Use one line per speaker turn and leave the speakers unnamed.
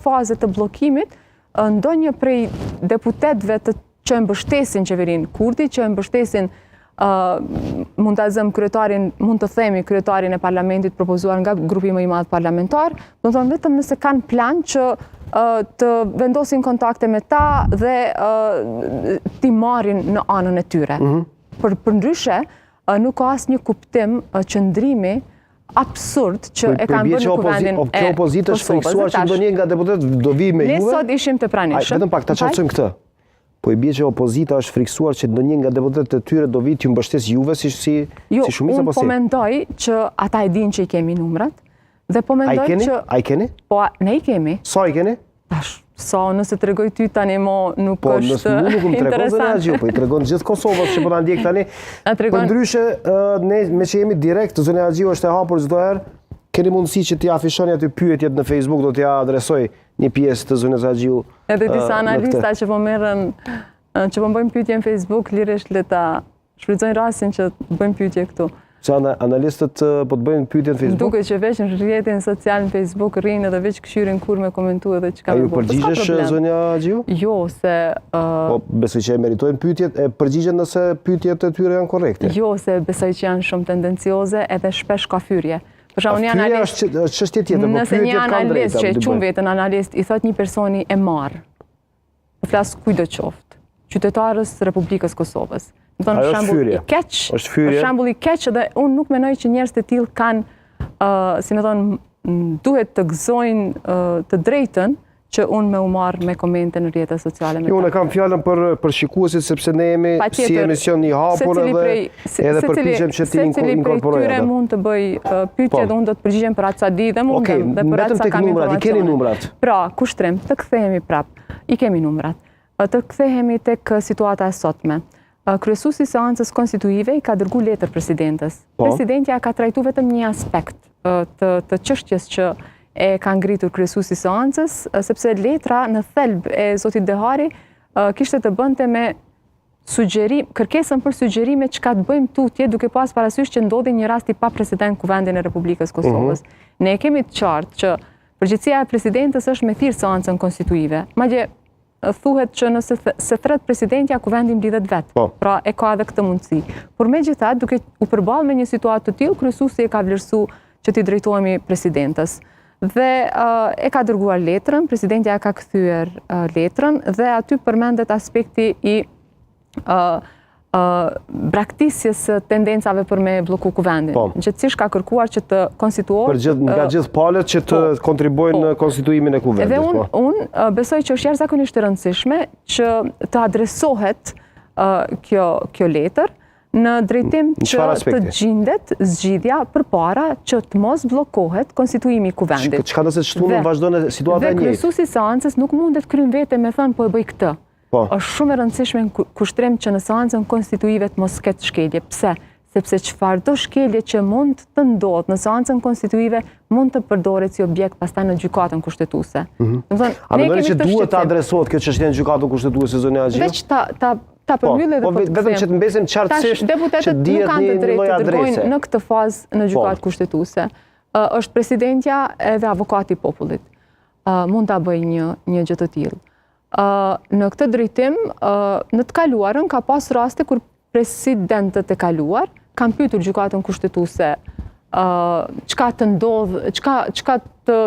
fazët të blokimit, ndonjë prej deputetëve që e mbështesin qeverinë Kurti, që e mbështesin mund të zëm kryetarin, mund të themi kryetarin e parlamentit propozuar nga grupi më i madh parlamentar, do të thonë vetëm nëse kanë plan që të vendosin kontakte me ta dhe t'i marrin në anën e tyre. Për ndryshe, nuk ka asnjë kuptim qëndrimi absurd që e kanë bërë në kuvendin e Kosovës.
Kjo opozitë është friksuar që ndonjë nga deputetët do vi me juve?
Ne sot ishim të pranishëm.
Vetëm pak ta qartësojmë këtë. Po i bie që opozita është friksuar që ndonjë nga deputetët e tyre do vi t'ju mbështes juve si shumica
unë po mendoj që ata e dinë që i kemi numrat dhe po mendoj që
A i keni?
Po ne i kemi.
Sa i keni?
Sa nëse të regoj ty tani mo nuk
është
interesant.
Po nësë mu nuk më tregon Zonja Agjiu, po i tregon gjithë Kosovës që po ta ndjek tani. Për ndryshe, ne me që jemi direkt, Zonja Agjiu është e hapur çdo herë, keni mundësi që t'ja afishoni aty pyetjet në Facebook, do t'ja adresoj një pjesë të Zonjës Agjiu.
Edhe disa analista që po merren, që po bëjmë pyetje në Facebook, lirisht le ta shfrytëzojnë rastin që bëjmë pyetje këtu.
Që analistët po të bëjnë pyetje në Facebook?
Duke që veç në rrjetin social në Facebook rrinë edhe veç këshyrin kur me komentu edhe që ka me
bërë. A ju përgjigjesh, Zonja Agjiu?
Jo, se...
Po besoj që e meritojnë pyetjet, e përgjigjen nëse pyetjet e tyre janë korrekte?
Jo, se besoj që janë shumë tendencioze edhe shpesh ka fyrje.
Fyrja është çështje tjetër, po pyetjet kanë drejtë.
Nëse një analist që e qumë vetën analist, i thot një personi e marë, të flasë kujdo qoftë, qytetarës Republikës Kosovës.
Ajo është fyrje.
Është shembull i keq dhe unë nuk menoj që njerëz të tillë kanë, si më thonë, duhet të gëzojnë të drejtën që unë me u marrë me komente në rrjetet sociale.
Jo, unë kam fjalën për shikuesit sepse ne jemi si emision i hapur edhe përpiqem që ti inkorporojë.
Secili prej tyre mund të bëj pyetje dhe unë do të përgjigjem për atë sa di dhe mundem dhe për atë sa kam informacione.
I keni numrat.
Pra, kushtrim, të kthehemi prap. I kemi numrat. Të kthehemi tek situata e sotme. Kryesuesi i seancës konstituive i ka dërguar letër presidentes. Presidentja ka trajtuar vetëm një aspekt të çështjes që e ka ngritur kryesuesi i seancës, sepse letra në thelb e zotit Dehari kishte të bënte me kërkesën për sugjerime çka të bëjmë tutje duke pas parasysh që ndodhi një rast i papresident kuvendin e Republikës Kosovës. Ne kemi të qartë që përgjegjësia e presidentes është me thirr seancën konstituive. Madje thuhet që nëse se thret presidentja, kuvendi mblidhet vetë. Pra e ka edhe këtë mundësi. Por megjithatë, duke u përballë me një situatë të tillë, kryesuesi e ka vlerësuar që t'i drejtohemi presidentes. Dhe e ka dërguar letrën, presidentja ka kthyer letrën dhe aty përmendet aspekti i braktisjes tendencave për me bloku kuvendin. Gjithsesi ka kërkuar që të konstituohet
nga gjithë palët që të kontribuojnë në konstituimin e kuvendit.
Edhe unë besoj që është jashtëzakonisht e rëndësishme që të adresohet kjo letër në drejtim që të gjendet zgjidhja përpara që të mos bllokohet konstituimi i kuvendit.
Çka do të shtunë vazhdon situata e njëjtë.
Dhe kryesuesi i seancës nuk mundet kryen vetë me thënë po e bëj këtë. Është shumë e rëndësishme në kushtrim që në seancën konstituive të mos ketë shkelje. Pse? Sepse çfarëdo shkelje që mund të ndodhë në seancën konstituive mund të përdoret si objekt pastaj në gjykatën kushtetuese.
A mendoni që duhet të adresohet kjo çështje në gjykatën kushtetuese, Zonja Agjiu?
Veç ta përmbyllë dhe
vetëm që të mbesim qartësisht që dihet një lloj adrese
në këtë fazë në gjykatë kushtetuese. Është presidentja edhe avokati i popullit. Mund ta bëjë një gjë të tillë. Në këtë drejtim, në të kaluarën ka pas raste kur presidentët e kaluar kanë pyetur gjykatën kushtetuese çka të ndodh, çka të